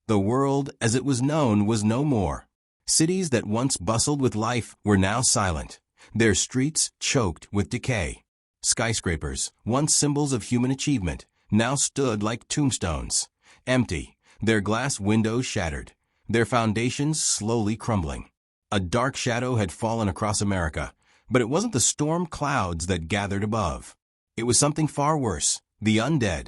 The world as it was known was no more. Cities that once bustled with life were now silent, their streets choked with decay. Skyscrapers, once symbols of human achievement, now stood like tombstones, empty, their glass windows shattered, their foundations slowly crumbling. A dark shadow had fallen across America, but it wasn't the storm clouds that gathered above. It was something far worse, the undead.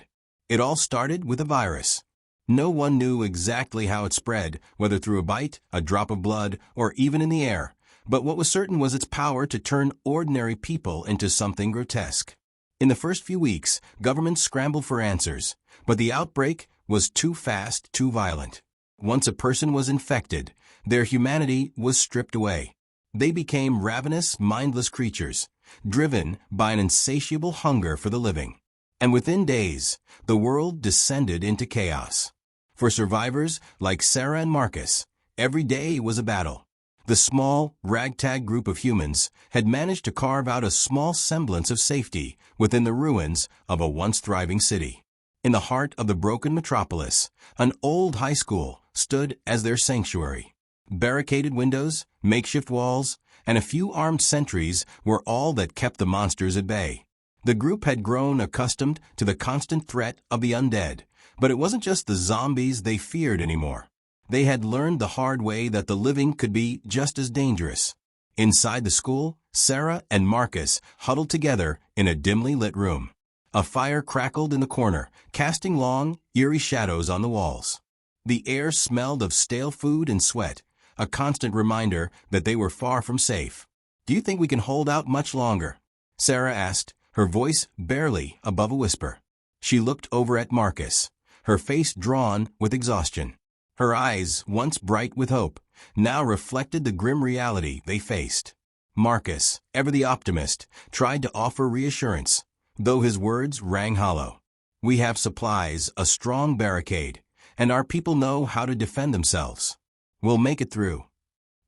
It all started with a virus. No one knew exactly how it spread, whether through a bite, a drop of blood, or even in the air, but what was certain was its power to turn ordinary people into something grotesque. In the first few weeks, governments scrambled for answers, but the outbreak was too fast, too violent. Once a person was infected, their humanity was stripped away. They became ravenous, mindless creatures, driven by an insatiable hunger for the living. And within days, the world descended into chaos. For survivors like Sarah and Marcus, every day was a battle. The small, ragtag group of humans had managed to carve out a small semblance of safety within the ruins of a once thriving city. In the heart of the broken metropolis, an old high school stood as their sanctuary. Barricaded windows, makeshift walls, and a few armed sentries were all that kept the monsters at bay. The group had grown accustomed to the constant threat of the undead, but it wasn't just the zombies they feared anymore. They had learned the hard way that the living could be just as dangerous. Inside the school, Sarah and Marcus huddled together in a dimly lit room. A fire crackled in the corner, casting long, eerie shadows on the walls. The air smelled of stale food and sweat, a constant reminder that they were far from safe. "Do you think we can hold out much longer?" Sarah asked, her voice barely above a whisper. She looked over at Marcus, her face drawn with exhaustion. Her eyes, once bright with hope, now reflected the grim reality they faced. Marcus, ever the optimist, tried to offer reassurance, though his words rang hollow. "We have supplies, a strong barricade, and our people know how to defend themselves. We'll make it through."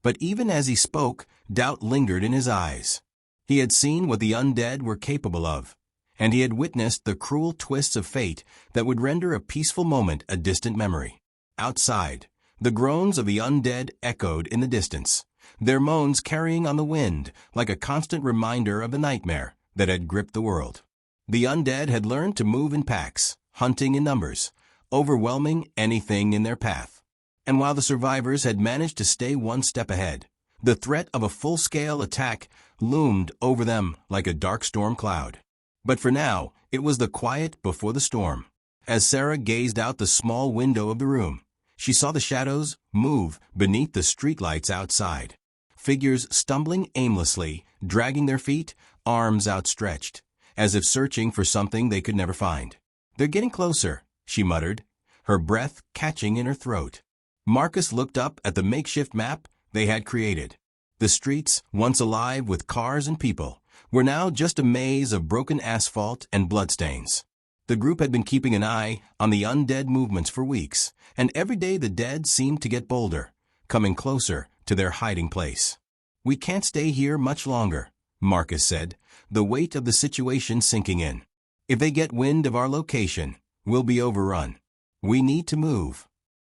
But even as he spoke, doubt lingered in his eyes. He had seen what the undead were capable of, and he had witnessed the cruel twists of fate that would render a peaceful moment a distant memory. Outside, the groans of the undead echoed in the distance, their moans carrying on the wind like a constant reminder of the nightmare that had gripped the world. The undead had learned to move in packs, hunting in numbers, overwhelming anything in their path. And while the survivors had managed to stay one step ahead, the threat of a full-scale attack loomed over them like a dark storm cloud. But for now, it was the quiet before the storm. As Sarah gazed out the small window of the room, she saw the shadows move beneath the streetlights outside. Figures stumbling aimlessly, dragging their feet, arms outstretched, as if searching for something they could never find. "They're getting closer," she muttered, her breath catching in her throat. Marcus looked up at the makeshift map they had created. The streets, once alive with cars and people, were now just a maze of broken asphalt and bloodstains. The group had been keeping an eye on the undead movements for weeks, and every day the dead seemed to get bolder, coming closer to their hiding place. "We can't stay here much longer," Marcus said, the weight of the situation sinking in. "If they get wind of our location, we'll be overrun. We need to move."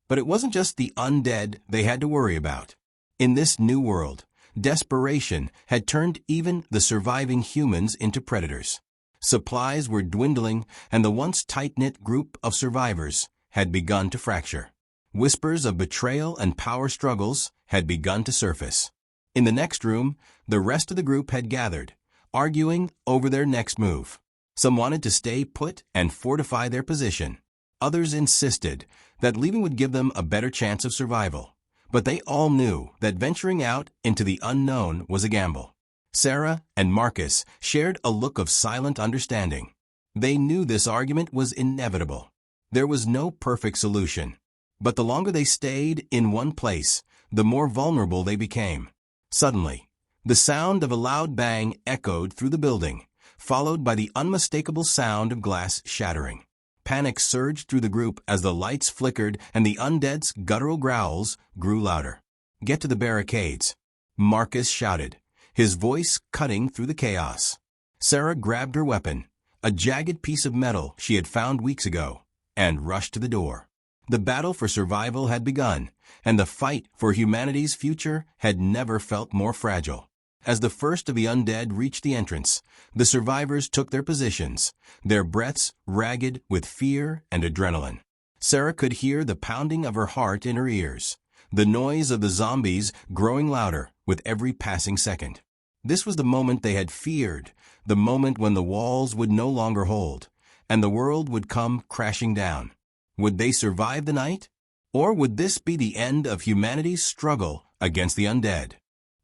But it wasn't just the undead they had to worry about. In this new world, desperation had turned even the surviving humans into predators. Supplies were dwindling, and the once tight-knit group of survivors had begun to fracture. Whispers of betrayal and power struggles had begun to surface. In the next room, the rest of the group had gathered, arguing over their next move. Some wanted to stay put and fortify their position. Others insisted that leaving would give them a better chance of survival. But they all knew that venturing out into the unknown was a gamble. Sarah and Marcus shared a look of silent understanding. They knew this argument was inevitable. There was no perfect solution. But the longer they stayed in one place, the more vulnerable they became. Suddenly, the sound of a loud bang echoed through the building, followed by the unmistakable sound of glass shattering. Panic surged through the group as the lights flickered and the undead's guttural growls grew louder. "Get to the barricades," Marcus shouted, his voice cutting through the chaos. Sarah grabbed her weapon, a jagged piece of metal she had found weeks ago, and rushed to the door. The battle for survival had begun, and the fight for humanity's future had never felt more fragile. As the first of the undead reached the entrance, the survivors took their positions, their breaths ragged with fear and adrenaline. Sarah could hear the pounding of her heart in her ears, the noise of the zombies growing louder with every passing second. This was the moment they had feared, the moment when the walls would no longer hold, and the world would come crashing down. Would they survive the night? Or would this be the end of humanity's struggle against the undead?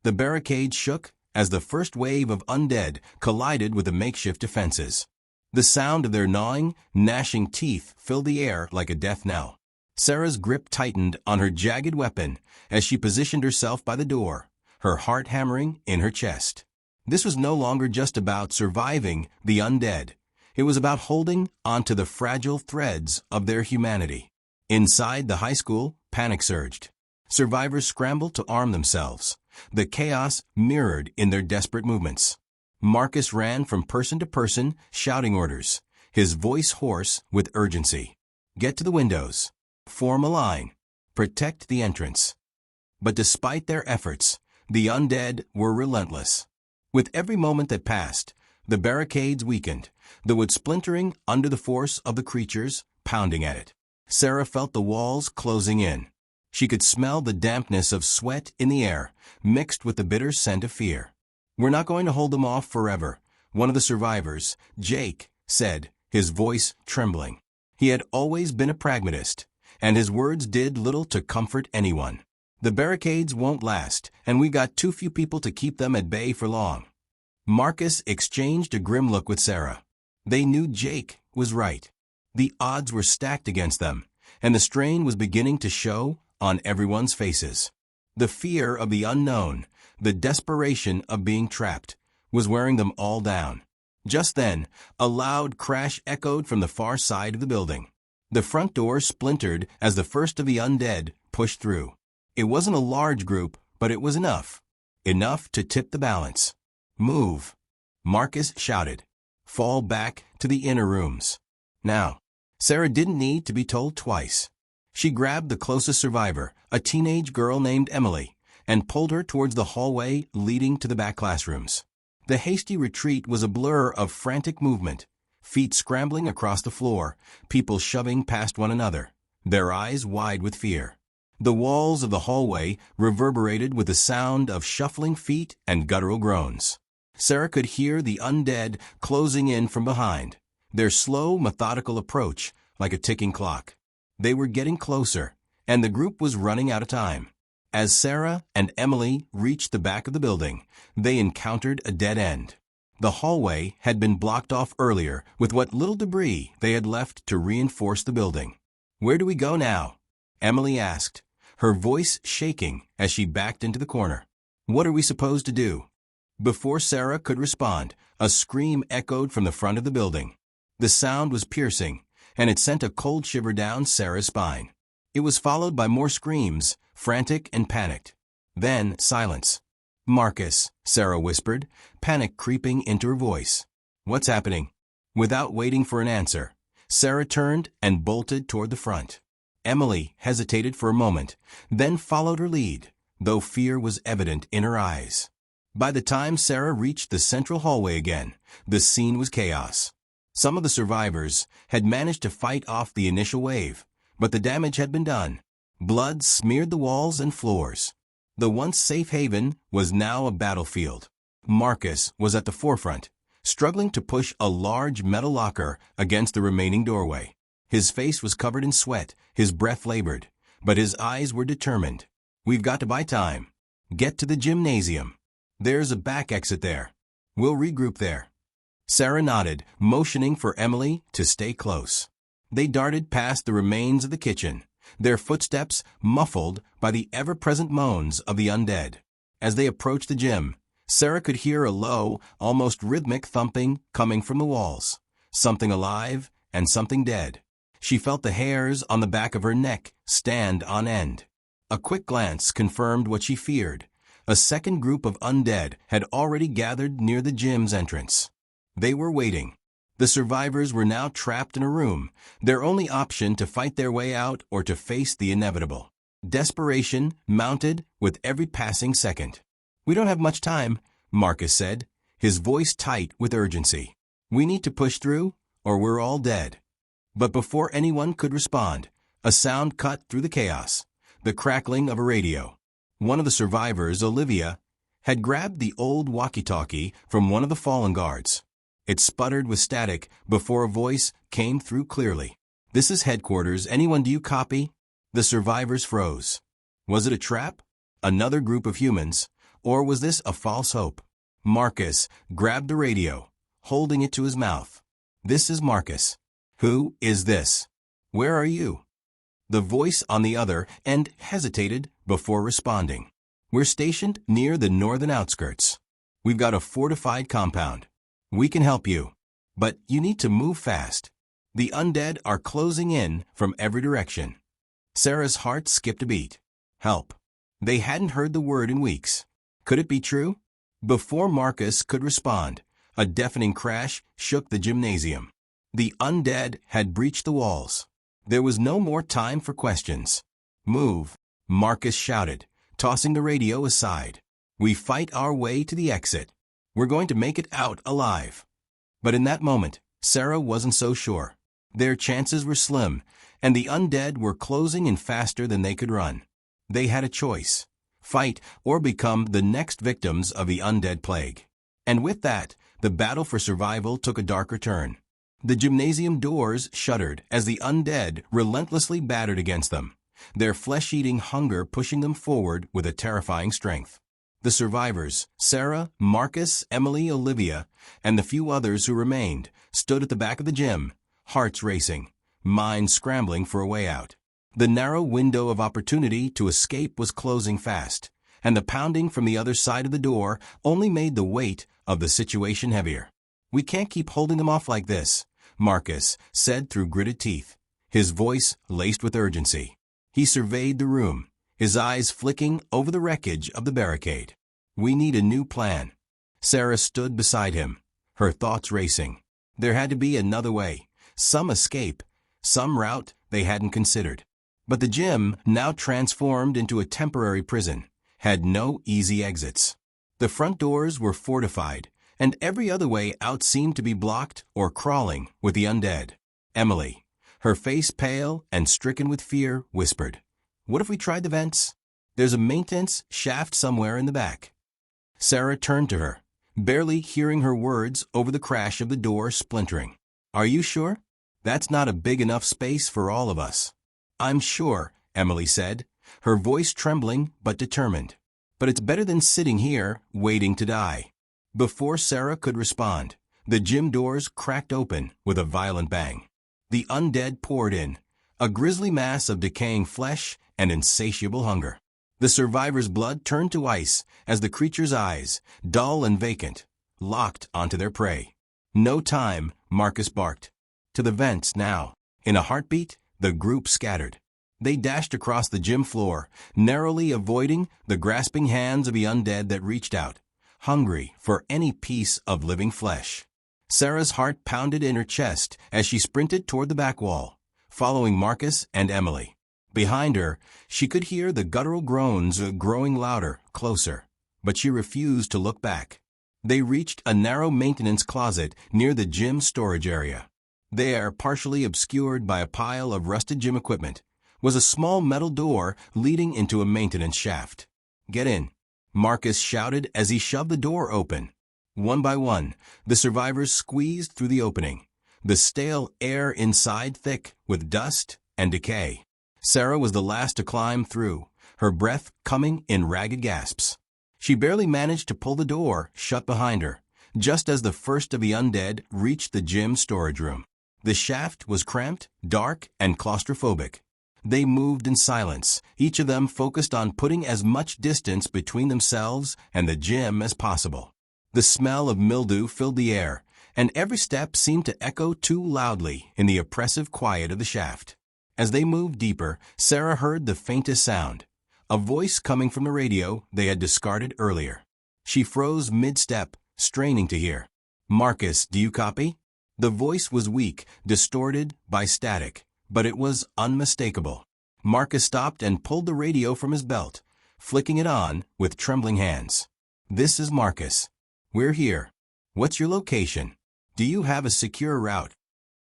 The barricade shook as the first wave of undead collided with the makeshift defenses. The sound of their gnawing, gnashing teeth filled the air like a death knell. Sarah's grip tightened on her jagged weapon as she positioned herself by the door, her heart hammering in her chest. This was no longer just about surviving the undead. It was about holding onto the fragile threads of their humanity. Inside the high school, panic surged. Survivors scrambled to arm themselves, the chaos mirrored in their desperate movements. Marcus ran from person to person, shouting orders, his voice hoarse with urgency. Get to the windows. Form a line. Protect the entrance. But despite their efforts, the undead were relentless. With every moment that passed, the barricades weakened, the wood splintering under the force of the creatures pounding at it. Sarah felt the walls closing in. She could smell the dampness of sweat in the air, mixed with the bitter scent of fear. "We're not going to hold them off forever," one of the survivors, Jake, said, his voice trembling. He had always been a pragmatist, and his words did little to comfort anyone. "The barricades won't last, and we got too few people to keep them at bay for long." Marcus exchanged a grim look with Sarah. They knew Jake was right. The odds were stacked against them, and the strain was beginning to show on everyone's faces. The fear of the unknown, the desperation of being trapped, was wearing them all down. Just then, a loud crash echoed from the far side of the building. The front door splintered as the first of the undead pushed through. It wasn't a large group, but it was enough. Enough to tip the balance. "Move," Marcus shouted. "Fall back to the inner rooms." Now, Sarah didn't need to be told twice. She grabbed the closest survivor, a teenage girl named Emily, and pulled her towards the hallway leading to the back classrooms. The hasty retreat was a blur of frantic movement, feet scrambling across the floor, people shoving past one another, their eyes wide with fear. The walls of the hallway reverberated with the sound of shuffling feet and guttural groans. Sarah could hear the undead closing in from behind, their slow, methodical approach like a ticking clock. They were getting closer, and the group was running out of time. As Sarah and Emily reached the back of the building, they encountered a dead end. The hallway had been blocked off earlier with what little debris they had left to reinforce the building. "Where do we go now?" Emily asked, her voice shaking as she backed into the corner. "What are we supposed to do?" Before Sarah could respond, a scream echoed from the front of the building. The sound was piercing, and it sent a cold shiver down Sarah's spine. It was followed by more screams, frantic and panicked. Then silence. "Marcus," Sarah whispered, panic creeping into her voice. "What's happening?" Without waiting for an answer, Sarah turned and bolted toward the front. Emily hesitated for a moment, then followed her lead, though fear was evident in her eyes. By the time Sarah reached the central hallway again, the scene was chaos. Some of the survivors had managed to fight off the initial wave, but the damage had been done. Blood smeared the walls and floors. The once safe haven was now a battlefield. Marcus was at the forefront, struggling to push a large metal locker against the remaining doorway. His face was covered in sweat, his breath labored, but his eyes were determined. "We've got to buy time. Get to the gymnasium. There's a back exit there. We'll regroup there." Sarah nodded, motioning for Emily to stay close. They darted past the remains of the kitchen, their footsteps muffled by the ever-present moans of the undead. As they approached the gym, Sarah could hear a low, almost rhythmic thumping coming from the walls, something alive and something dead. She felt the hairs on the back of her neck stand on end. A quick glance confirmed what she feared. A second group of undead had already gathered near the gym's entrance. They were waiting. The survivors were now trapped in a room, their only option to fight their way out or to face the inevitable. Desperation mounted with every passing second. "We don't have much time," Marcus said, his voice tight with urgency. "We need to push through, or we're all dead." But before anyone could respond, a sound cut through the chaos, the crackling of a radio. One of the survivors, Olivia, had grabbed the old walkie-talkie from one of the fallen guards. It sputtered with static before a voice came through clearly. "This is headquarters. Anyone, do you copy?" The survivors froze. Was it a trap? Another group of humans? Or was this a false hope? Marcus grabbed the radio, holding it to his mouth. "This is Marcus." "Who is this? Where are you?" The voice on the other end hesitated before responding. "We're stationed near the northern outskirts. We've got a fortified compound. We can help you. But you need to move fast. The undead are closing in from every direction." Sarah's heart skipped a beat. Help. They hadn't heard the word in weeks. Could it be true? Before Marcus could respond, a deafening crash shook the gymnasium. The undead had breached the walls. There was no more time for questions. "Move," Marcus shouted, tossing the radio aside. "We fight our way to the exit. We're going to make it out alive." But in that moment, Sarah wasn't so sure. Their chances were slim, and the undead were closing in faster than they could run. They had a choice: fight or become the next victims of the undead plague. And with that, the battle for survival took a darker turn. The gymnasium doors shuddered as the undead relentlessly battered against them, their flesh-eating hunger pushing them forward with a terrifying strength. The survivors, Sarah, Marcus, Emily, Olivia, and the few others who remained, stood at the back of the gym, hearts racing, minds scrambling for a way out. The narrow window of opportunity to escape was closing fast, and the pounding from the other side of the door only made the weight of the situation heavier. "We can't keep holding them off like this," Marcus said through gritted teeth, his voice laced with urgency. He surveyed the room, his eyes flicking over the wreckage of the barricade. "We need a new plan." Sarah stood beside him, her thoughts racing. There had to be another way, some escape, some route they hadn't considered. But the gym, now transformed into a temporary prison, had no easy exits. The front doors were fortified, and every other way out seemed to be blocked or crawling with the undead. Emily, her face pale and stricken with fear, whispered, "What if we tried the vents? There's a maintenance shaft somewhere in the back." Sarah turned to her, barely hearing her words over the crash of the door splintering. "Are you sure? That's not a big enough space for all of us." "I'm sure," Emily said, her voice trembling but determined. "But it's better than sitting here, waiting to die." Before Sarah could respond, the gym doors cracked open with a violent bang. The undead poured in, a grisly mass of decaying flesh and insatiable hunger. The survivors' blood turned to ice as the creatures' eyes, dull and vacant, locked onto their prey. "No time," Marcus barked. "To the vents now." In a heartbeat, the group scattered. They dashed across the gym floor, narrowly avoiding the grasping hands of the undead that reached out, hungry for any piece of living flesh. Sarah's heart pounded in her chest as she sprinted toward the back wall, following Marcus and Emily. Behind her, she could hear the guttural groans growing louder, closer, but she refused to look back. They reached a narrow maintenance closet near the gym storage area. There, partially obscured by a pile of rusted gym equipment, was a small metal door leading into a maintenance shaft. "Get in," Marcus shouted as he shoved the door open. One by one, the survivors squeezed through the opening, the stale air inside thick with dust and decay. Sarah was the last to climb through, her breath coming in ragged gasps. She barely managed to pull the door shut behind her, just as the first of the undead reached the gym storage room. The shaft was cramped, dark, and claustrophobic. They moved in silence, each of them focused on putting as much distance between themselves and the gym as possible. The smell of mildew filled the air, and every step seemed to echo too loudly in the oppressive quiet of the shaft. As they moved deeper, Sarah heard the faintest sound, a voice coming from the radio they had discarded earlier. She froze mid-step, straining to hear. "Marcus, do you copy?" The voice was weak, distorted by static, but it was unmistakable. Marcus stopped and pulled the radio from his belt, flicking it on with trembling hands. "This is Marcus. We're here. What's your location? Do you have a secure route?"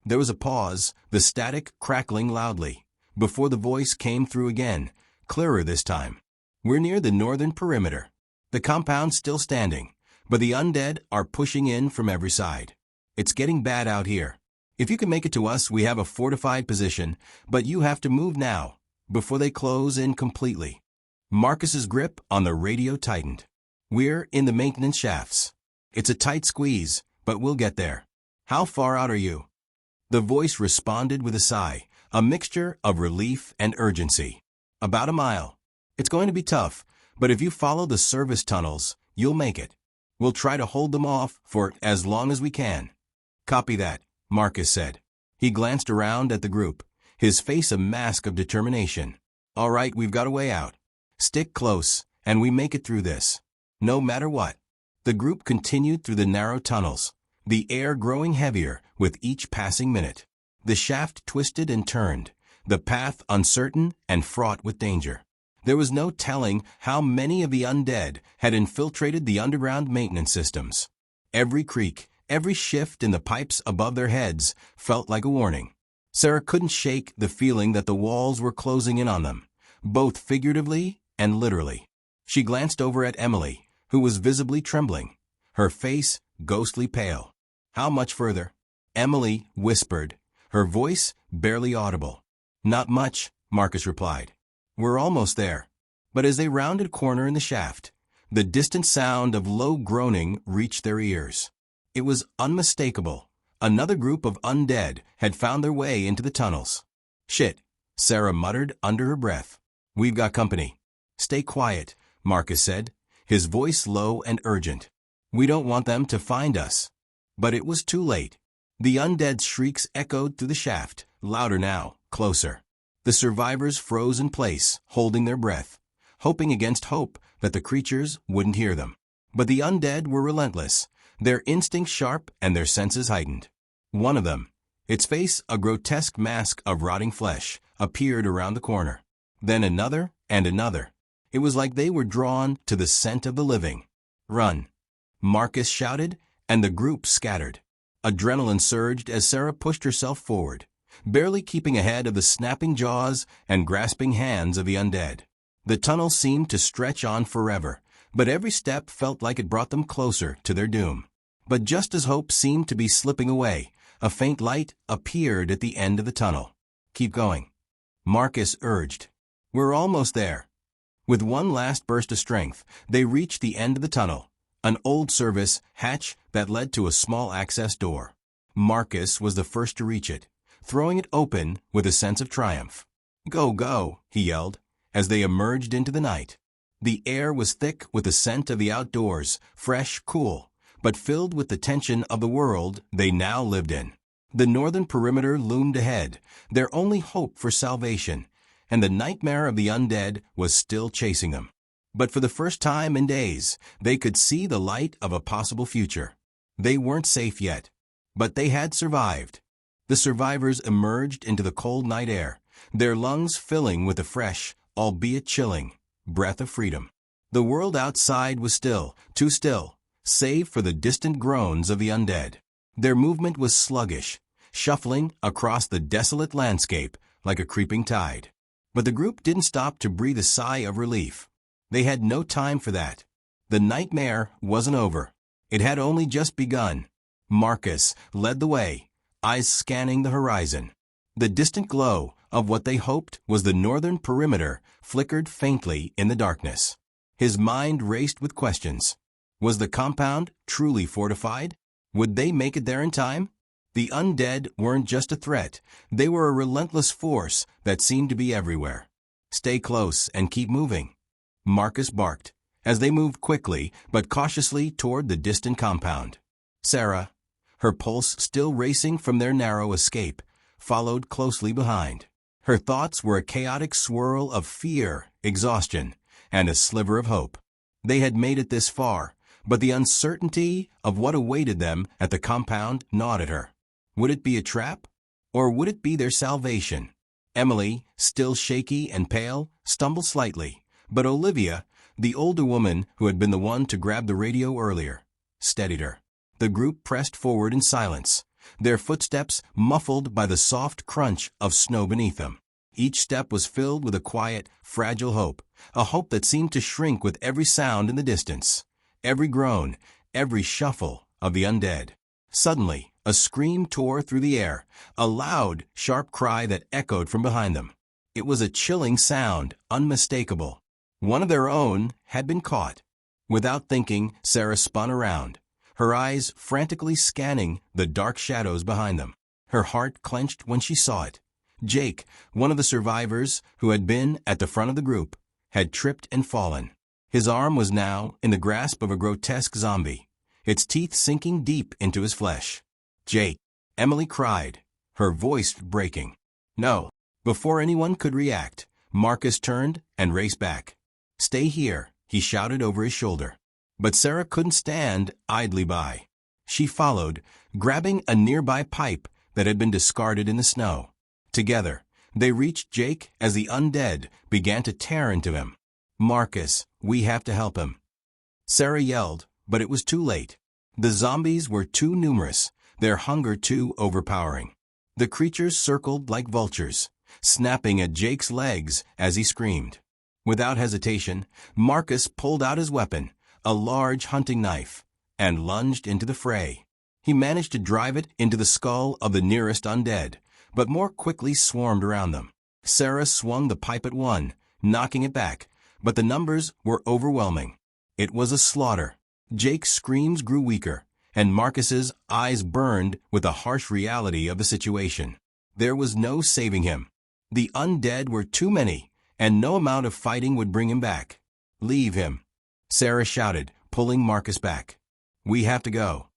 There was a pause, the static crackling loudly, before the voice came through again, clearer this time. "We're near the northern perimeter. The compound's still standing, but the undead are pushing in from every side. It's getting bad out here. If you can make it to us, we have a fortified position, but you have to move now, before they close in completely." Marcus's grip on the radio tightened. "We're in the maintenance shafts. It's a tight squeeze, but we'll get there. How far out are you?" The voice responded with a sigh, a mixture of relief and urgency. "About a mile. It's going to be tough, but if you follow the service tunnels, you'll make it. We'll try to hold them off for as long as we can." "Copy that," Marcus said. He glanced around at the group, his face a mask of determination. "All right, we've got a way out. Stick close, and we make it through this. No matter what." The group continued through the narrow tunnels, the air growing heavier with each passing minute. The shaft twisted and turned, the path uncertain and fraught with danger. There was no telling how many of the undead had infiltrated the underground maintenance systems. Every creak, every shift in the pipes above their heads felt like a warning. Sarah couldn't shake the feeling that the walls were closing in on them, both figuratively and literally. She glanced over at Emily, who was visibly trembling, her face ghostly pale. "How much further?" Emily whispered, her voice barely audible. "Not much," Marcus replied. "We're almost there." But as they rounded a corner in the shaft, the distant sound of low groaning reached their ears. It was unmistakable. Another group of undead had found their way into the tunnels. "Shit," Sarah muttered under her breath. "We've got company." "Stay quiet," Marcus said, his voice low and urgent. "We don't want them to find us." But it was too late. The undead's shrieks echoed through the shaft, louder now, closer. The survivors froze in place, holding their breath, hoping against hope that the creatures wouldn't hear them. But the undead were relentless, their instincts sharp and their senses heightened. One of them, its face a grotesque mask of rotting flesh, appeared around the corner. Then another and another. It was like they were drawn to the scent of the living. "Run!" Marcus shouted, and the group scattered. Adrenaline surged as Sarah pushed herself forward, barely keeping ahead of the snapping jaws and grasping hands of the undead. The tunnel seemed to stretch on forever, but every step felt like it brought them closer to their doom. But just as hope seemed to be slipping away, a faint light appeared at the end of the tunnel. "Keep going," Marcus urged. "We're almost there." With one last burst of strength, they reached the end of the tunnel, an old service hatch that led to a small access door. Marcus was the first to reach it, throwing it open with a sense of triumph. "Go, go," he yelled, as they emerged into the night. The air was thick with the scent of the outdoors, fresh, cool, but filled with the tension of the world they now lived in. The northern perimeter loomed ahead, their only hope for salvation, and the nightmare of the undead was still chasing them. But for the first time in days, they could see the light of a possible future. They weren't safe yet, but they had survived. The survivors emerged into the cold night air, their lungs filling with the fresh, albeit chilling, breath of freedom. The world outside was still, too still, save for the distant groans of the undead. Their movement was sluggish, shuffling across the desolate landscape like a creeping tide. But the group didn't stop to breathe a sigh of relief. They had no time for that. The nightmare wasn't over. It had only just begun. Marcus led the way, eyes scanning the horizon. The distant glow of what they hoped was the northern perimeter flickered faintly in the darkness. His mind raced with questions. Was the compound truly fortified? Would they make it there in time? The undead weren't just a threat. They were a relentless force that seemed to be everywhere. "Stay close and keep moving," Marcus barked, as they moved quickly but cautiously toward the distant compound. Sarah, her pulse still racing from their narrow escape, followed closely behind. Her thoughts were a chaotic swirl of fear, exhaustion, and a sliver of hope. They had made it this far, but the uncertainty of what awaited them at the compound gnawed at her. Would it be a trap? Or would it be their salvation? Emily, still shaky and pale, stumbled slightly, but Olivia, the older woman who had been the one to grab the radio earlier, steadied her. The group pressed forward in silence, their footsteps muffled by the soft crunch of snow beneath them. Each step was filled with a quiet, fragile hope, a hope that seemed to shrink with every sound in the distance, every groan, every shuffle of the undead. Suddenly, a scream tore through the air, a loud, sharp cry that echoed from behind them. It was a chilling sound, unmistakable. One of their own had been caught. Without thinking, Sarah spun around, her eyes frantically scanning the dark shadows behind them. Her heart clenched when she saw it. Jake, one of the survivors who had been at the front of the group, had tripped and fallen. His arm was now in the grasp of a grotesque zombie, its teeth sinking deep into his flesh. "Jake!" Emily cried, her voice breaking. "No!" Before anyone could react, Marcus turned and raced back. "Stay here," he shouted over his shoulder. But Sarah couldn't stand idly by. She followed, grabbing a nearby pipe that had been discarded in the snow. Together, they reached Jake as the undead began to tear into him. "Marcus, we have to help him." Sarah yelled, but it was too late. The zombies were too numerous, their hunger too overpowering. The creatures circled like vultures, snapping at Jake's legs as he screamed. Without hesitation, Marcus pulled out his weapon, a large hunting knife, and lunged into the fray. He managed to drive it into the skull of the nearest undead, but more quickly swarmed around them. Sarah swung the pipe at one, knocking it back, but the numbers were overwhelming. It was a slaughter. Jake's screams grew weaker, and Marcus's eyes burned with the harsh reality of the situation. There was no saving him. The undead were too many, and no amount of fighting would bring him back. "Leave him," Sarah shouted, pulling Marcus back. "We have to go."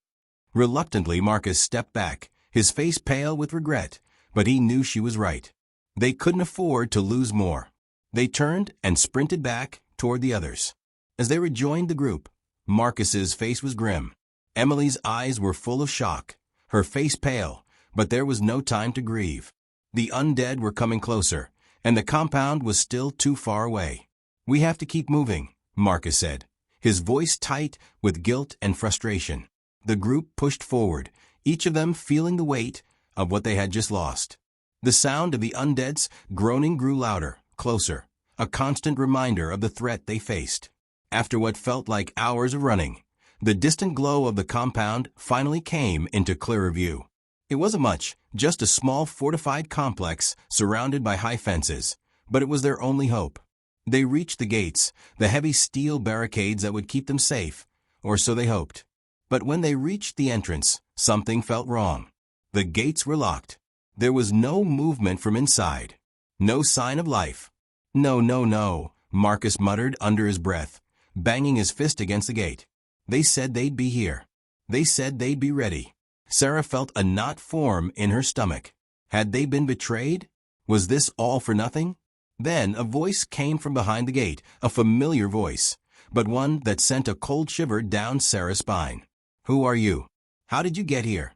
Reluctantly, Marcus stepped back, his face pale with regret, but he knew she was right. They couldn't afford to lose more. They turned and sprinted back toward the others. As they rejoined the group, Marcus's face was grim. Emily's eyes were full of shock, her face pale, but there was no time to grieve. The undead were coming closer, and the compound was still too far away. "We have to keep moving," Marcus said, his voice tight with guilt and frustration. The group pushed forward, each of them feeling the weight of what they had just lost. The sound of the undead's groaning grew louder, closer, a constant reminder of the threat they faced. After what felt like hours of running, the distant glow of the compound finally came into clearer view. It wasn't much, just a small fortified complex surrounded by high fences, but it was their only hope. They reached the gates, the heavy steel barricades that would keep them safe, or so they hoped. But when they reached the entrance, something felt wrong. The gates were locked. There was no movement from inside. No sign of life. "No, no, no," Marcus muttered under his breath, banging his fist against the gate. "They said they'd be here. They said they'd be ready." Sarah felt a knot form in her stomach. Had they been betrayed? Was this all for nothing? Then a voice came from behind the gate, a familiar voice, but one that sent a cold shiver down Sarah's spine. "Who are you? How did you get here?"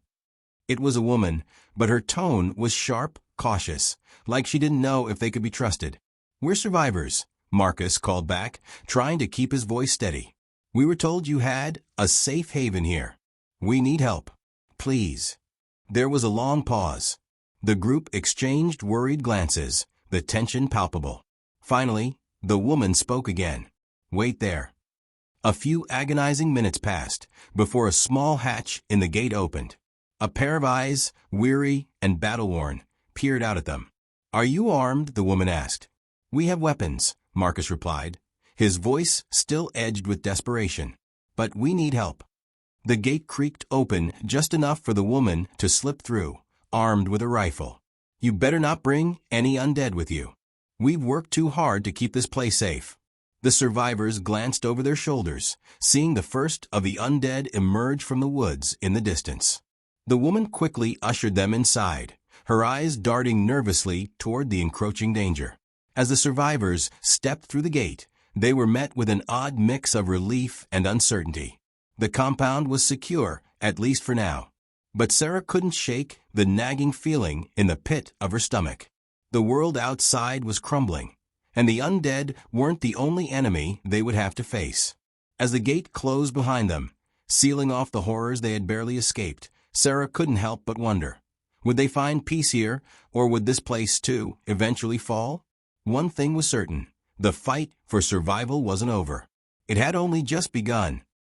It was a woman, but her tone was sharp, cautious, like she didn't know if they could be trusted. "We're survivors," Marcus called back, trying to keep his voice steady. "We were told you had a safe haven here. We need help. Please." There was a long pause. The group exchanged worried glances, the tension palpable. Finally, the woman spoke again. "Wait there." A few agonizing minutes passed before a small hatch in the gate opened. A pair of eyes, weary and battle-worn, peered out at them. "Are you armed?" the woman asked. "We have weapons," Marcus replied, his voice still edged with desperation. "But we need help." The gate creaked open just enough for the woman to slip through, armed with a rifle. "You better not bring any undead with you. We've worked too hard to keep this place safe." The survivors glanced over their shoulders, seeing the first of the undead emerge from the woods in the distance. The woman quickly ushered them inside, her eyes darting nervously toward the encroaching danger. As the survivors stepped through the gate, they were met with an odd mix of relief and uncertainty. The compound was secure, at least for now. But Sarah couldn't shake the nagging feeling in the pit of her stomach. The world outside was crumbling, and the undead weren't the only enemy they would have to face. As the gate closed behind them, sealing off the horrors they had barely escaped, Sarah couldn't help but wonder. Would they find peace here, or would this place, too, eventually fall? One thing was certain. The fight for survival wasn't over. It had only just begun.